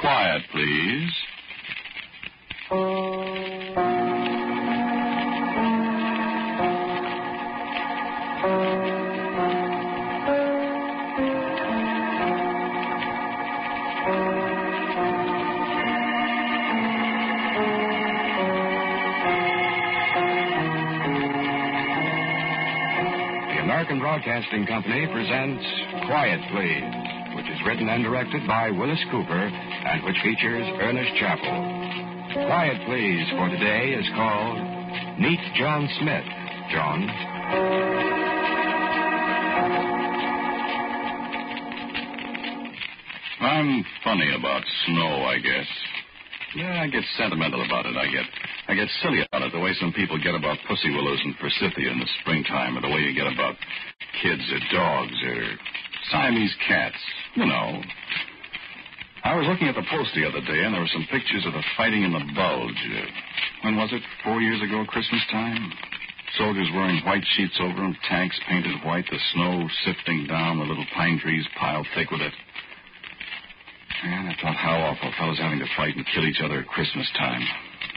Quiet, please. The American Broadcasting Company presents Quiet, Please, which is written and directed by Willis Cooper and which features Ernest Chappell. Quiet, Please for today is called Meet John Smith. John. I'm funny about snow, I guess. Yeah, I get sentimental about it. I get silly about it, the way some people get about pussy willows and forsythia in the springtime, or the way you get about kids or dogs or Siamese cats. You know. I was looking at the Post the other day, and there were some pictures of the fighting in the Bulge. When was it? 4 years ago, Christmas time? Soldiers wearing white sheets over them, tanks painted white, the snow sifting down, the little pine trees piled thick with it. And I thought how awful fellas having to fight and kill each other at Christmas time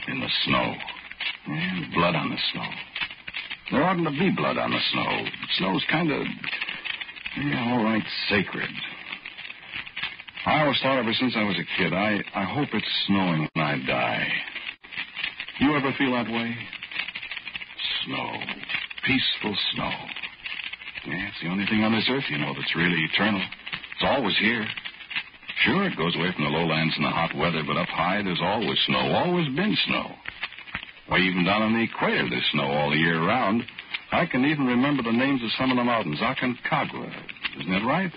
in the snow. And blood on the snow. There oughtn't to be blood on the snow. Snow's kind of, all right, sacred. I always thought ever since I was a kid, I hope it's snowing when I die. You ever feel that way? Snow. Peaceful snow. Yeah, it's the only thing on this earth, that's really eternal. It's always here. Sure, it goes away from the lowlands in the hot weather, but up high, there's always snow, always been snow. Why, even down on the equator, there's snow all the year round. I can even remember the names of some of the mountains. Aconcagua, isn't that right?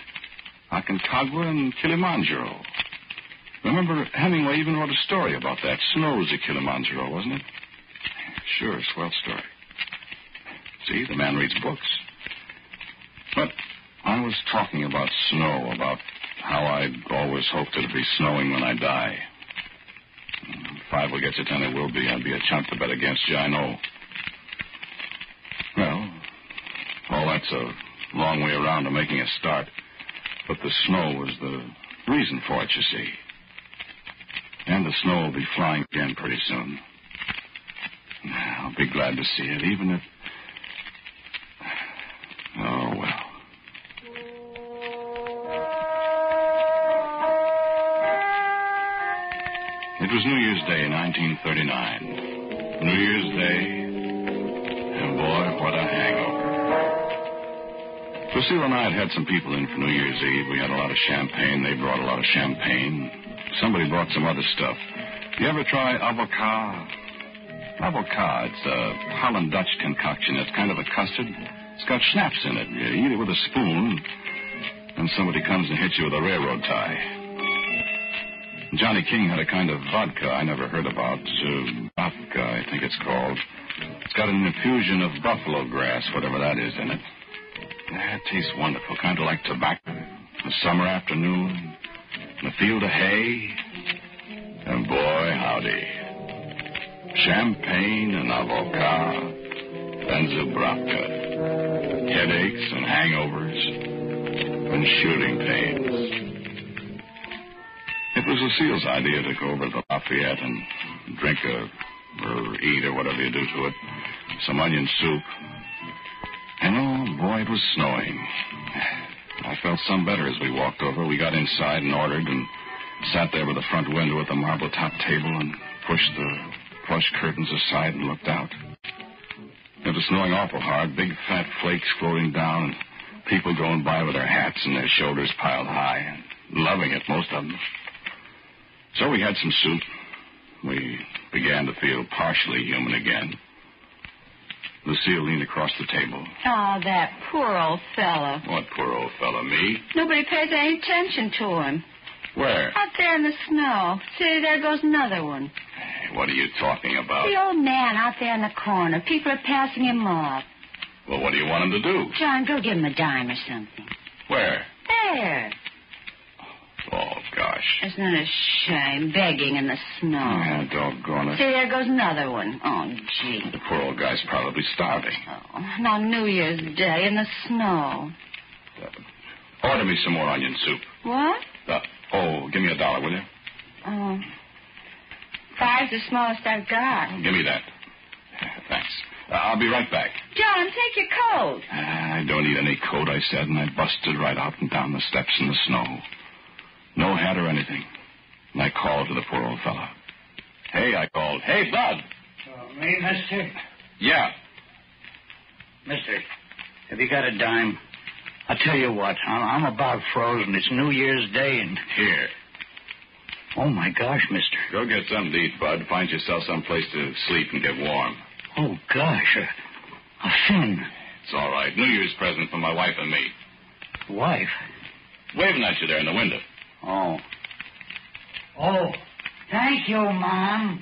Aconcagua and Kilimanjaro. Remember, Hemingway even wrote a story about that. Snows at Kilimanjaro, wasn't it? Sure, swell story. See, the man reads books. But I was talking about snow, about how I'd always hoped it'd be snowing when I die. If I ever get to 10, it will be. I'd be a chump to bet against you, I know. Well, all that's a long way around to making a start. But the snow was the reason for it, you see. And the snow will be flying again pretty soon. I'll be glad to see it, even if... Oh, well. It was New Year's Day, 1939. New Year's Day, and boy, what a hangover. Lucille and I had some people in for New Year's Eve. We had a lot of champagne. They brought a lot of champagne. Somebody brought some other stuff. You ever try avocat? Avocat, it's a Holland Dutch concoction. It's kind of a custard. It's got schnapps in it. You eat it with a spoon, and somebody comes and hits you with a railroad tie. Johnny King had a kind of vodka I never heard about. Vodka, I think it's called. It's got an infusion of buffalo grass, whatever that is, in it. It tastes wonderful, kind of like tobacco. A summer afternoon, in a field of hay, and boy, howdy. Champagne and avocat, benzobravka, headaches and hangovers, and shooting pains. It was Lucille's idea to go over to the Lafayette and drink or eat or whatever you do to it, some onion soup. And oh, boy, it was snowing. I felt some better as we walked over. We got inside and ordered and sat there by the front window at the marble-top table and pushed the plush curtains aside and looked out. It was snowing awful hard, big fat flakes floating down, and people going by with their hats and their shoulders piled high, and loving it, most of them. So we had some soup. We began to feel partially human again. Lucille leaned across the table. Oh, that poor old fellow. What poor old fellow, me? Nobody pays any attention to him. Where? Out there in the snow. See, there goes another one. Hey, what are you talking about? The old man out there in the corner. People are passing him off. Well, what do you want him to do? John, go give him a dime or something. Where? There. Oh, gosh. Isn't it a shame, begging in the snow? Yeah, doggone it. See, there goes another one. Oh, gee. The poor old guy's probably starving. Oh, now New Year's Day in the snow. Order me some more onion soup. What? Give me $1, will you? Oh. 5's the smallest I've got. Give me that. Thanks. I'll be right back. John, take your coat. I don't need any coat, I said, and I busted right out and down the steps in the snow. No hat or anything. And I called to the poor old fellow. Hey, I called. Hey, Bud. Me, mister? Yeah. Mister, have you got a dime? I'll tell you what, I'm about frozen. It's New Year's Day and... Here. Oh, my gosh, mister. Go get something to eat, Bud. Find yourself someplace to sleep and get warm. Oh, gosh, a fin. It's all right. New Year's present for my wife and me. Wife? Waving at you there in the window. Oh. Oh, thank you, Mom.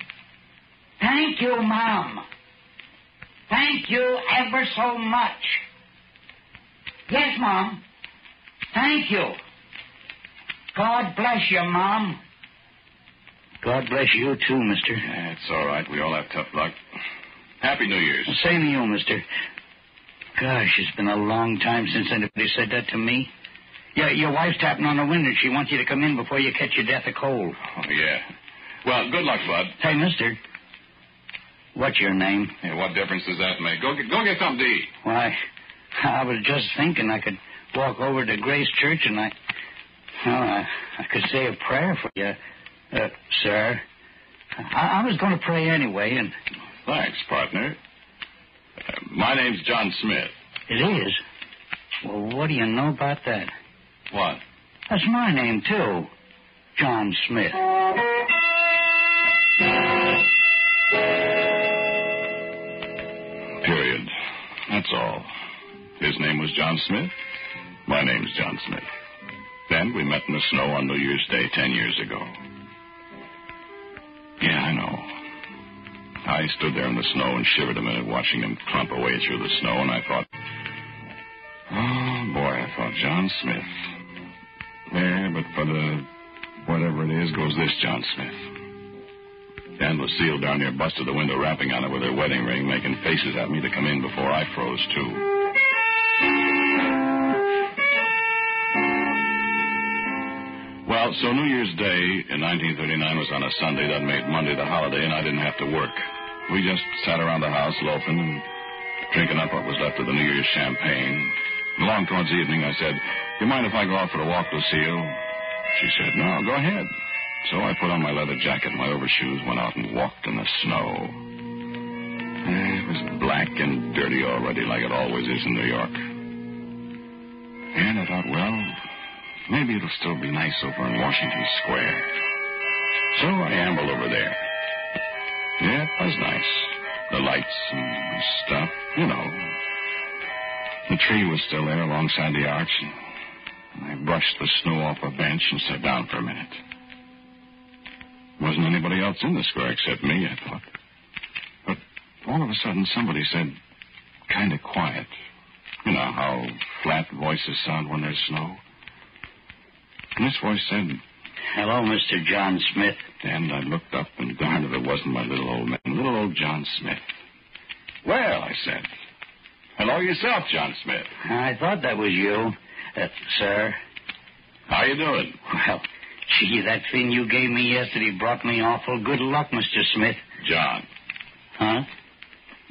Thank you, Mom. Thank you ever so much. Yes, Mom. Thank you. God bless you, Mom. God bless you, too, mister. Yeah, it's all right. We all have tough luck. Happy New Year's. Same to you, mister. Gosh, it's been a long time since anybody said that to me. Yeah, your wife's tapping on the window. She wants you to come in before you catch your death of cold. Oh, yeah. Well, good luck, Bud. Hey, mister. What's your name? Yeah, what difference does that make? Go get something to eat. Why, I was just thinking I could walk over to Grace Church and I could say a prayer for you, sir. I was going to pray anyway, and... Thanks, partner. My name's John Smith. It is? Well, what do you know about that? What? That's my name, too. John Smith. Period. That's all. His name was John Smith. My name's John Smith. Then we met in the snow on New Year's Day 10 years ago. Yeah, I know. I stood there in the snow and shivered a minute watching him clump away through the snow, and I thought, oh, boy, I thought, John Smith. Yeah, but for the whatever it is goes this John Smith. And Lucille down there busted the window, rapping on it with her wedding ring, making faces at me to come in before I froze, too. Well, so New Year's Day in 1939 was on a Sunday. That made Monday the holiday, and I didn't have to work. We just sat around the house loafing and drinking up what was left of the New Year's champagne. Along towards evening, I said, "Do you mind if I go out for a walk, Lucille?" She said, "No, go ahead." So I put on my leather jacket and my overshoes, went out and walked in the snow. It was black and dirty already, like it always is in New York. And I thought, well, maybe it'll still be nice over in Washington Square. So I ambled over there. Yeah, it was nice. The lights and stuff, you know. The tree was still there alongside the arch, and I brushed the snow off a bench and sat down for a minute. Wasn't anybody else in the square except me, I thought. But all of a sudden, somebody said, kind of quiet. You know how flat voices sound when there's snow? And this voice said, "Hello, Mr. John Smith." And I looked up, and darn if it wasn't my little old man, little old John Smith. "Well," I said, "hello yourself, John Smith." I thought that was you, sir. How you doing? Well, gee, that thing you gave me yesterday brought me awful good luck, Mr. Smith. John. Huh?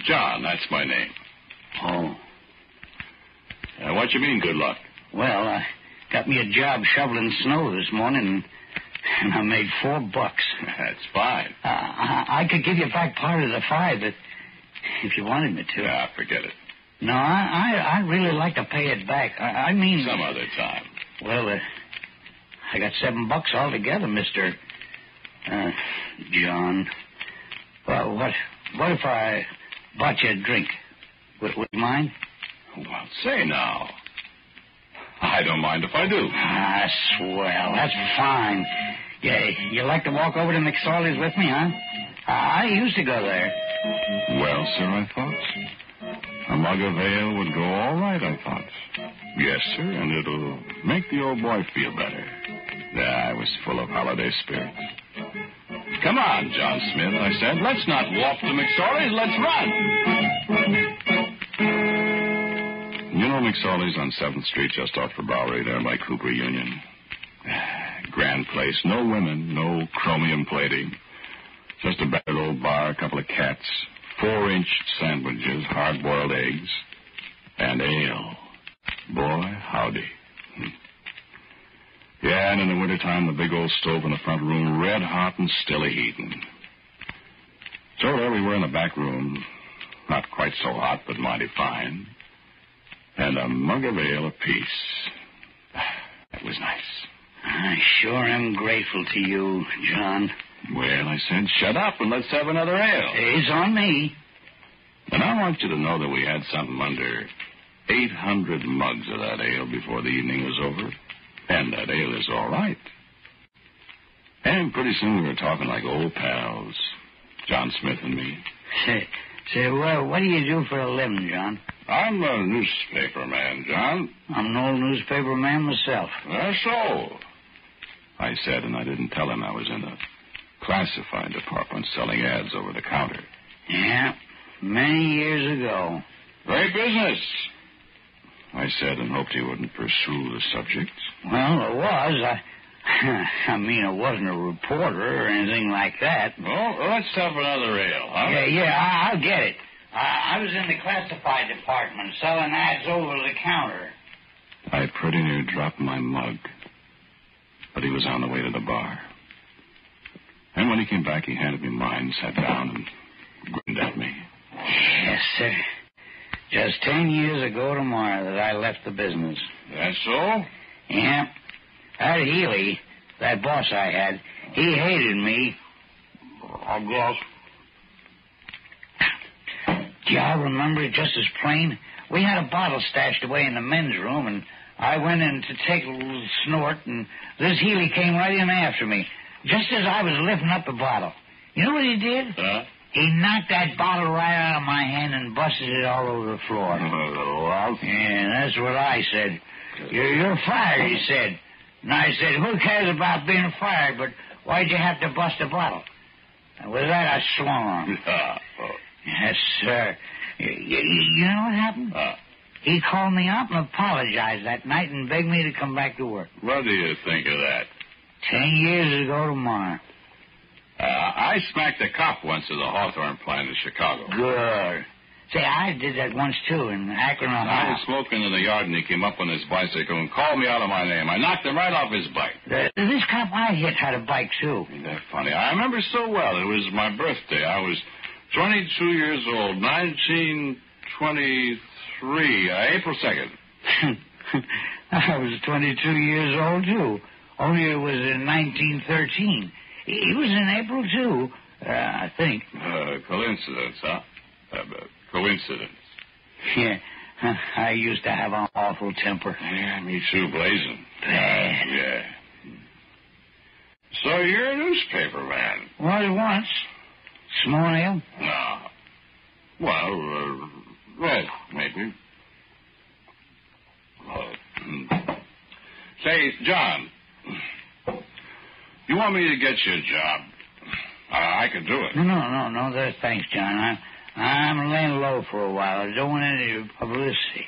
John, that's my name. Oh. What you mean, good luck? Well, I got me a job shoveling snow this morning, and I made $4. That's fine. I could give you back part of the 5 if you wanted me to. Yeah, forget it. No, I'd really like to pay it back. I mean... Some other time. Well, I got $7 altogether, Mr. John. Well, what if I bought you a drink? Would you mind? Well, say now. I don't mind if I do. Ah, swell. That's fine. Yeah, you like to walk over to McSorley's with me, huh? I used to go there. Well, sir, I thought. A mug of ale would go all right, I thought. Yes, sir, and it'll make the old boy feel better. Yeah, I was full of holiday spirit. Come on, John Smith, I said. Let's not walk to McSorley's. Let's run. You know McSorley's on 7th Street, just off the Bowery, there by Cooper Union. grand place. No women, no chromium plating. Just a battered old bar, a couple of cats, 4-inch sandwiches, hard-boiled eggs, and ale. Boy, howdy. Yeah, and in the wintertime, the big old stove in the front room, red hot and still a-heating. So there we were in the back room, not quite so hot, but mighty fine, and a mug of ale apiece. That was nice. I sure am grateful to you, John. Well, I said, shut up and let's have another ale. It's on me. And I want you to know that we had something under 800 mugs of that ale before the evening was over. And that ale is all right. And pretty soon we were talking like old pals, John Smith and me. Say, well, what do you do for a living, John? I'm a newspaper man, John. I'm an old newspaper man myself. That's so, I said, and I didn't tell him I was in the classified department selling ads over the counter. Yeah, many years ago. Great business, I said, and hoped he wouldn't pursue the subject. Well, it was. I mean, it wasn't a reporter or anything like that. Well, let's have another ale, huh? Yeah, I'll get it. I was in the classified department selling ads over the counter. I pretty near dropped my mug, but he was on the way to the bar. And when he came back, he handed me mine, sat down, and grinned at me. Yes, sir. Just 10 years ago tomorrow that I left the business. That's so? Yeah. That Healy, that boss I had, he hated me. I guess. Do y'all remember it just as plain? We had a bottle stashed away in the men's room, and I went in to take a little snort, and this Healy came right in after me, just as I was lifting up the bottle. You know what he did? Huh? He knocked that bottle right out of my hand and busted it all over the floor. Yeah, that's what I said. You're fired, he said. And I said, who cares about being fired, but why'd you have to bust a bottle? And with that, I swung on him. Yes, sir. You know what happened? He called me up and apologized that night and begged me to come back to work. What do you think of that? 10 years ago tomorrow. I smacked a cop once at the Hawthorne plant in Chicago. Good. Say, I did that once, too, in Akron, I Ohio. was smoking in the yard, and he came up on his bicycle and called me out of my name. I knocked him right off his bike. This cop I hit had a bike, too. Isn't that funny? I remember so well. It was my birthday. I was 22 years old, 1923, April 2nd. I was 22 years old, too. Only it was in 1913. It was in April, too, I think. Coincidence, huh? Coincidence. Yeah, I used to have an awful temper. Yeah, me too, blazing. Bad. Yeah. So you're a newspaper man? Was once. Small ale? No. Well, red, maybe. Say, John, you want me to get you a job? I could do it. No, thanks, John. I'm laying low for a while. I don't want any publicity.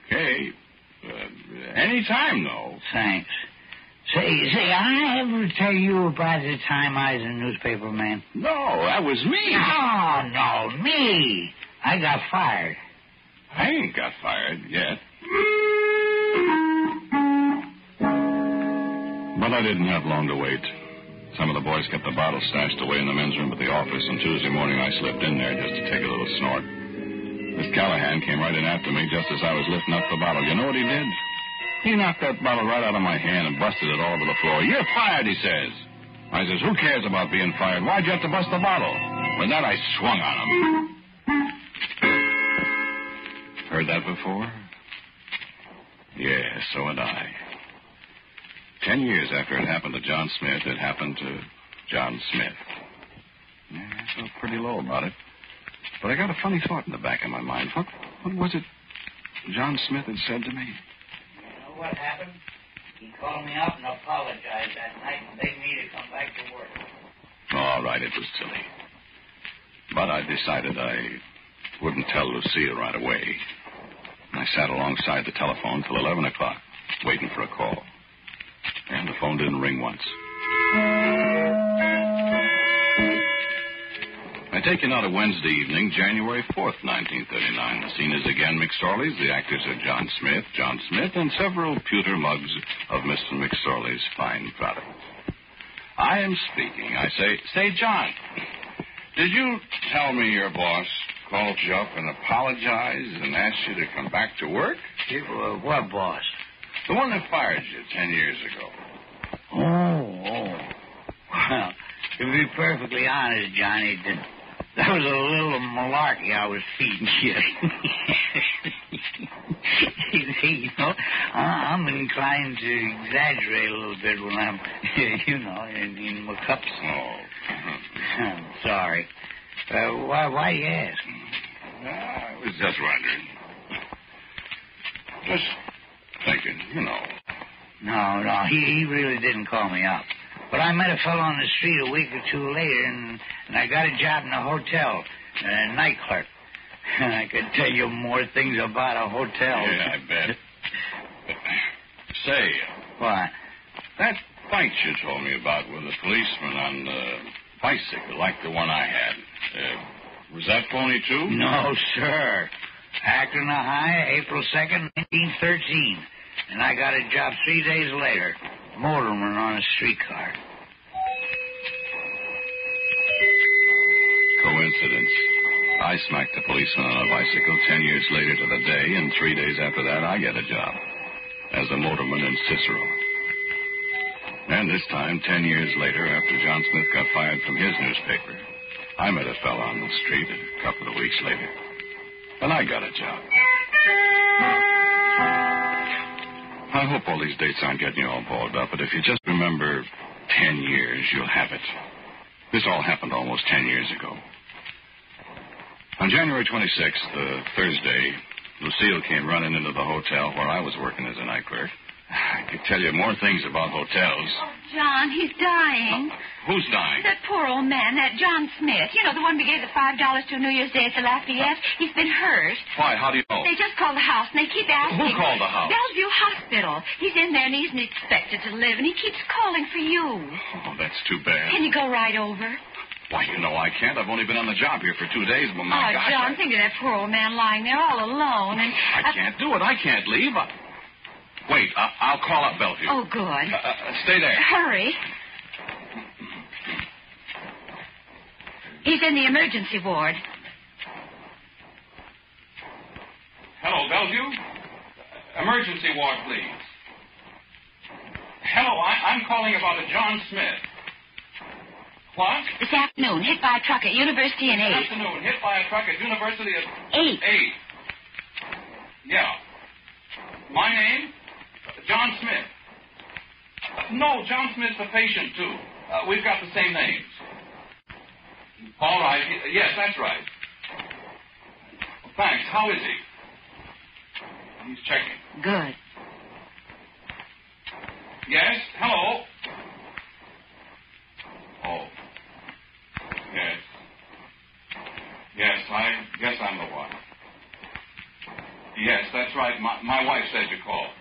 Okay. Any time, though. Thanks. Say, I ever tell you about the time I was a newspaper man? No, that was me. No, me. I got fired. I ain't got fired yet. But I didn't have long to wait. Some of the boys kept the bottle stashed away in the men's room at the office, and Tuesday morning I slipped in there just to take a little snort. This Callahan came right in after me just as I was lifting up the bottle. You know what he did? He knocked that bottle right out of my hand and busted it all over the floor. You're fired, he says. I says, who cares about being fired? Why'd you have to bust the bottle? With that, I swung on him. Heard that before? Yeah, so had I. 10 years after it happened to John Smith, it happened to John Smith. Yeah, I felt pretty low about it. But I got a funny thought in the back of my mind. What was it John Smith had said to me? You know what happened? He called me up and apologized that night and begged me to come back to work. All right, it was silly. But I decided I wouldn't tell Lucia right away. I sat alongside the telephone till 11 o'clock, waiting for a call. And the phone didn't ring once. I take you now to Wednesday evening, January 4th, 1939. The scene is again McSorley's. The actors are John Smith, and several pewter mugs of Mr. McSorley's fine product. I am speaking. I say, John, did you tell me your boss called you up and apologized and asked you to come back to work? What boss? The one that fired you 10 years ago. Oh. Well, to be perfectly honest, Johnny, that was a little malarkey I was feeding you. You know, I'm inclined to exaggerate a little bit when I'm, in my cups. Oh. I'm sorry. Why do you ask? I was just wondering. Just thinking, No, he really didn't call me up. But I met a fellow on the street a week or two later, and I got a job in a hotel, a night clerk. I could tell you more things about a hotel. Yeah, I bet. Say. What? That fight you told me about with the policeman on the bicycle, like the one I had, was that phony, too? No, sir. Akron, Ohio, April 2nd, 1913. And I got a job 3 days later. Motorman on a streetcar. Coincidence. I smacked the policeman on a bicycle 10 years later to the day, and 3 days after that, I get a job as a motorman in Cicero. And this time, 10 years later, after John Smith got fired from his newspaper, I met a fella on the street a couple of weeks later, and I got a job. I hope all these dates aren't getting you all balled up, but if you just remember 10 years, you'll have it. This all happened almost 10 years ago. On January 26th, Thursday, Lucille came running into the hotel where I was working as a night clerk. I could tell you more things about hotels. Oh, John, he's dying. Who's dying? That poor old man, that John Smith. You know, the one we gave the $5 to New Year's Day at the Lafayette. He's been hurt. Why? How do you know? They just called the house, and they keep asking. Who called the house? Bellevue Hospital. He's in there, and he isn't expected to live, and he keeps calling for you. Oh, that's too bad. Can you go right over? Why, I can't. I've only been on the job here for 2 days, but my gosh. John, think of that poor old man lying there all alone, and... I can't do it. I can't leave. Wait, I'll call up Bellevue. Oh, good. Stay there. Hurry. He's in the emergency ward. Hello, Bellevue? Emergency ward, please. Hello, I'm calling about a John Smith. What? This afternoon, hit by a truck at University in 8. This afternoon, hit by a truck at University at... 8. 8. Yeah. My name? John Smith. No, John Smith's the patient, too. We've got the same names. All right. Yes, that's right. Thanks. How is he? He's checking. Good. Yes? Hello? Oh. Yes. Yes, I guess I'm the one. Yes, that's right. My wife said you called.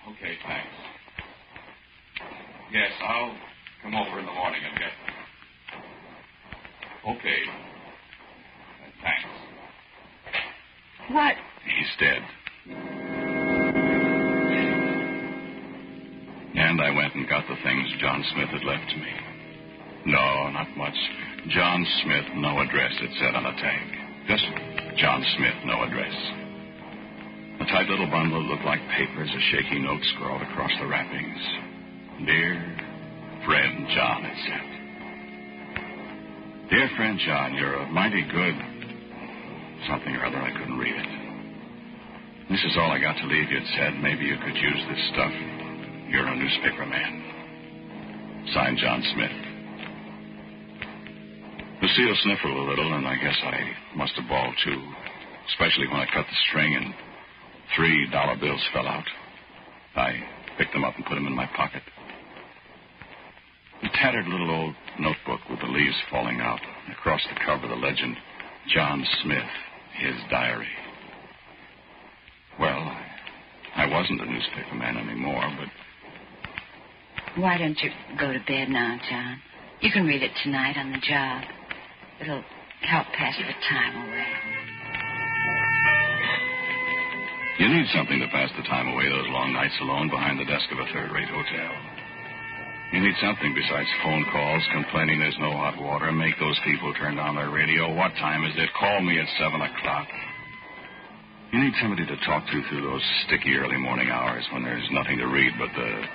Okay, thanks. Yes, I'll come over in the morning and get them. Okay. Thanks. What? He's dead. And I went and got the things John Smith had left me. No, not much. John Smith, no address, it said on the tag. Just John Smith, no address. A tight little bundle looked like papers, a shaky note scrawled across the wrappings. Dear friend John, it said. Dear friend John, you're a mighty good... something or other, I couldn't read it. This is all I got to leave you, it said. Maybe you could use this stuff. You're a newspaper man. Signed, John Smith. Lucille sniffled a little, and I guess I must have bawled, too. Especially when I cut the string and $3 bills fell out. I picked them up and put them in my pocket. A tattered little old notebook with the leaves falling out. Across the cover, the legend, John Smith, his diary. Well, I wasn't a newspaper man anymore, but Why don't you go to bed now, John? You can read it tonight on the job. It'll help pass the time away. You need something to pass the time away those long nights alone behind the desk of a third-rate hotel. You need something besides phone calls, complaining there's no hot water, make those people turn down their radio. What time is it? Call me at 7 o'clock. You need somebody to talk to through those sticky early morning hours when there's nothing to read but the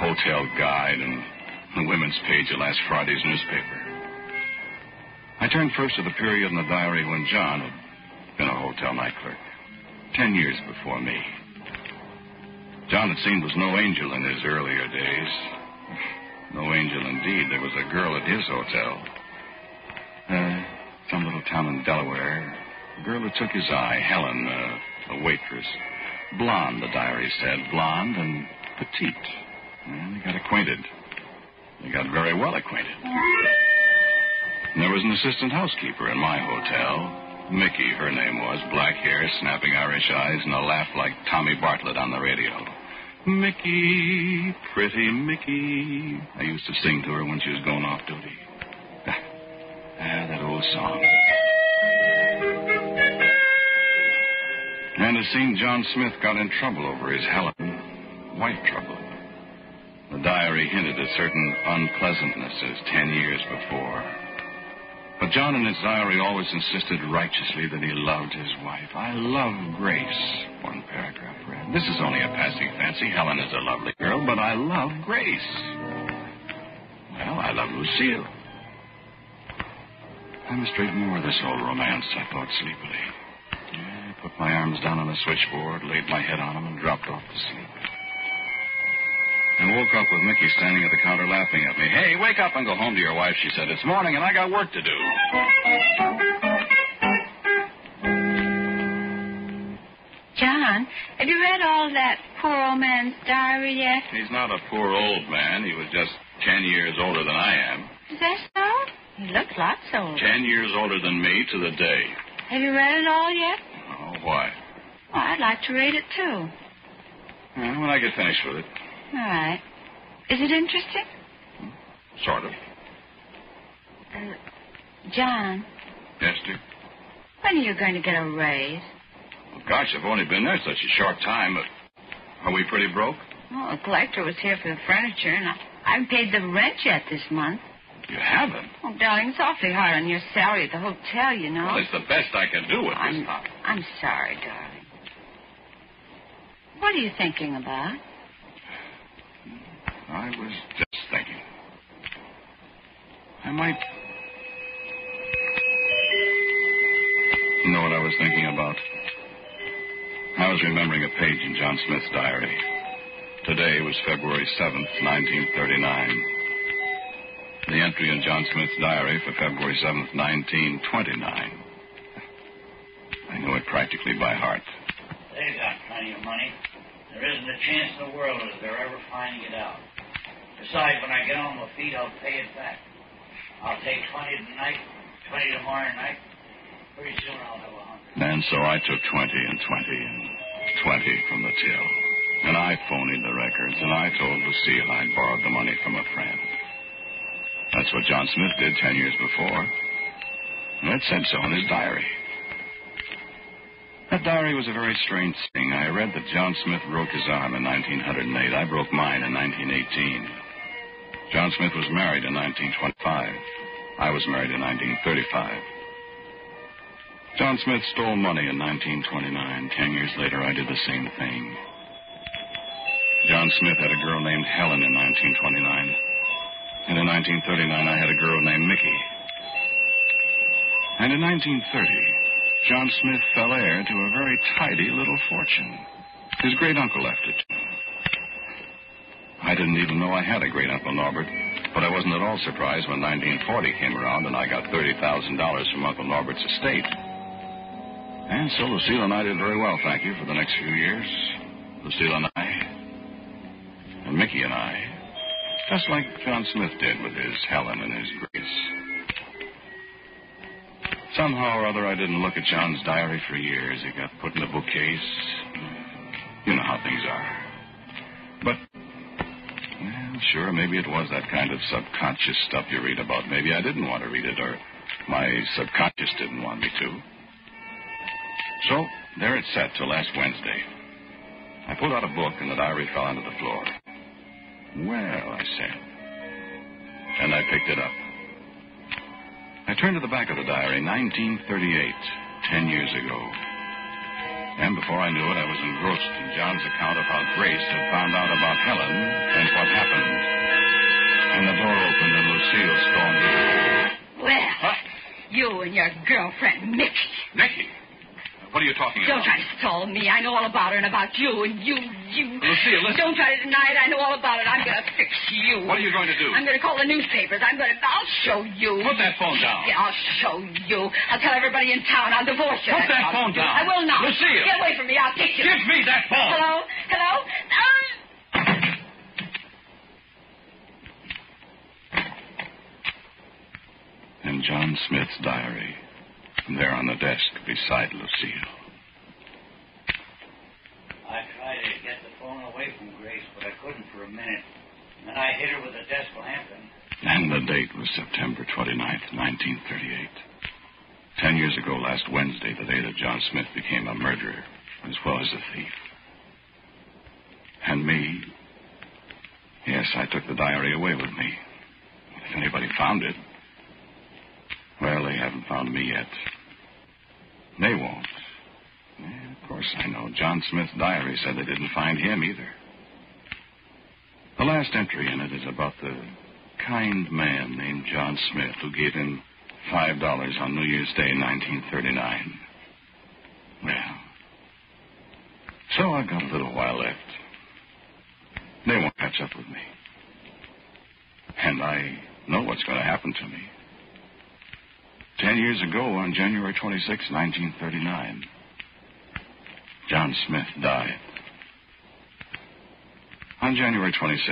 hotel guide and the women's page of last Friday's newspaper. I turned first to the period in the diary when John had been a hotel night clerk, 10 years before me. John, it seemed, was no angel in his earlier days. No angel indeed. There was a girl at his hotel. Some little town in Delaware. A girl who took his eye, Helen, a waitress. Blonde, the diary said. Blonde and petite. And they got acquainted. They got very well acquainted. And there was an assistant housekeeper in my hotel. Mickey, her name was. Black hair, snapping Irish eyes, and a laugh like Tommy Bartlett on the radio. Mickey, pretty Mickey. I used to sing to her when she was going off duty. That old song. And it seemed John Smith got in trouble over his Helen. Wife trouble. The diary hinted at certain unpleasantnesses 10 years before. But John in his diary always insisted righteously that he loved his wife. I love Grace, one paragraph read. This is only a passing fancy. Helen is a lovely girl, but I love Grace. Well, I love Lucille. I must read more of this old romance, I thought sleepily. I put my arms down on the switchboard, laid my head on them, and dropped off to sleep. And woke up with Mickey standing at the counter laughing at me. Hey, wake up and go home to your wife, she said. It's morning and I got work to do. John, have you read all that poor old man's diary yet? He's not a poor old man. He was just 10 years older than I am. Is that so? He looks lots older. 10 years older than me to the day. Have you read it all yet? Oh, why? Well, I'd like to read it, too. Well, when I get finished with it. All right. Is it interesting? Sort of. John. Yes, dear? When are you going to get a raise? Well, gosh, I've only been there such a short time, but are we pretty broke? Well, the collector was here for the furniture, and I haven't paid the rent yet this month. You haven't? Oh, darling, it's awfully hard on your salary at the hotel, you know. Well, it's the best I can do with this time. I'm sorry, darling. What are you thinking about? I was just thinking. I might... You know what I was thinking about? I was remembering a page in John Smith's diary. Today was February 7th, 1939. The entry in John Smith's diary for February 7th, 1929. I know it practically by heart. They've got plenty of money. There isn't a chance in the world of their ever finding it out. Besides, when I get on my feet, I'll pay it back. I'll take 20 tonight, 20 tomorrow night. Pretty soon I'll have 100. And so I took 20 and 20 and 20 from the till. And I phoned the records, and I told Lucille I'd borrowed the money from a friend. That's what John Smith did 10 years before. And it said so in his diary. That diary was a very strange thing. I read that John Smith broke his arm in 1908. I broke mine in 1918. John Smith was married in 1925. I was married in 1935. John Smith stole money in 1929. 10 years later, I did the same thing. John Smith had a girl named Helen in 1929. And in 1939, I had a girl named Mickey. And in 1930, John Smith fell heir to a very tidy little fortune. His great-uncle left it to him. I didn't even know I had a great-uncle, Norbert, but I wasn't at all surprised when 1940 came around and I got $30,000 from Uncle Norbert's estate. And so Lucille and I did very well, thank you, for the next few years. Lucille and I, and Mickey and I, just like John Smith did with his Helen and his Grace. Somehow or other, I didn't look at John's diary for years. It got put in a bookcase. You know how things are. But Sure, maybe it was that kind of subconscious stuff you read about. Maybe I didn't want to read it, or my subconscious didn't want me to. So, there it sat till last Wednesday. I pulled out a book, and the diary fell onto the floor. Well, I said. And I picked it up. I turned to the back of the diary, 1938, 10 years ago. And before I knew it, I was engrossed in John's account of how Grace had found out about Helen and what happened. And the door opened and Lucille stormed in. Well, you and your girlfriend, Mickey. Nicky? What are you talking about? Don't try to stall me. I know all about her and about you and you. Lucille, listen. Don't try to deny it. I know all about it. I'm going to fix you. What are you going to do? I'm going to call the newspapers. I'll show you. Put that phone down. Yeah, I'll show you. I'll tell everybody in town. I'll divorce you. Put that phone down. I will not. Lucille. Get away from me. I'll kick you. Give me that phone. Hello? Hello? And John Smith's diary, there on the desk beside Lucille. I tried to get the phone away from Grace, but I couldn't for a minute. And then I hit her with a desk lamp And the date was September 29th, 1938. 10 years ago, last Wednesday, the day that John Smith became a murderer, as well as a thief. And me, yes, I took the diary away with me. If anybody found it, well, they haven't found me yet. They won't. Yeah, of course, I know. John Smith's diary said they didn't find him either. The last entry in it is about the kind man named John Smith who gave him $5 on New Year's Day, 1939. Well, so I've got a little while left. They won't catch up with me. And I know what's going to happen to me. 10 years ago, on January 26, 1939, John Smith died. On January 26,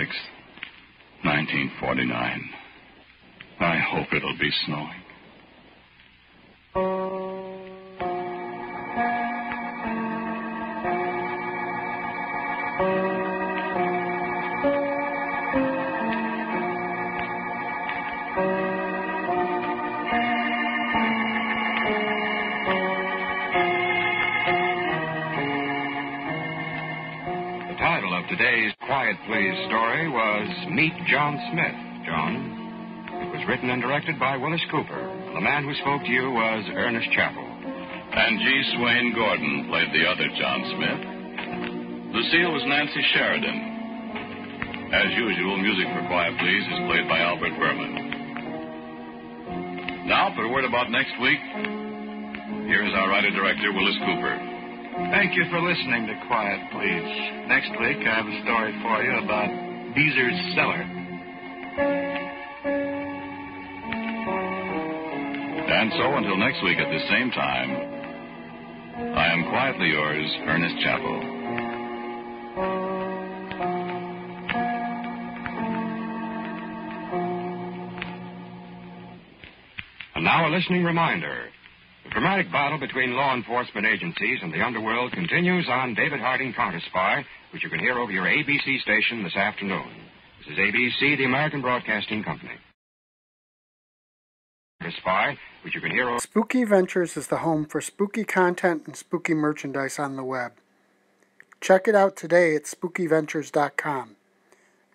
1949, I hope it'll be snowing. Today's Quiet Please story was Meet John Smith, John. It was written and directed by Willis Cooper. The man who spoke to you was Ernest Chappell. And G. Swain Gordon played the other John Smith. Lucille was Nancy Sheridan. As usual, music for Quiet Please is played by Albert Berman. Now, for a word about next week, here's our writer-director, Willis Cooper. Thank you for listening to Quiet Please. Next week, I have a story for you about Beezer's Cellar. And so, until next week at the same time, I am quietly yours, Ernest Chappell. And now a listening reminder. The dramatic battle between law enforcement agencies and the underworld continues on David Harding Counter-Spy, which you can hear over your ABC station this afternoon. This is ABC, the American Broadcasting Company. Counter-Spy, which you can hear over... Spooky Ventures is the home for spooky content and spooky merchandise on the web. Check it out today at spookyventures.com.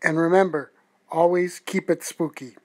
And remember, always keep it spooky.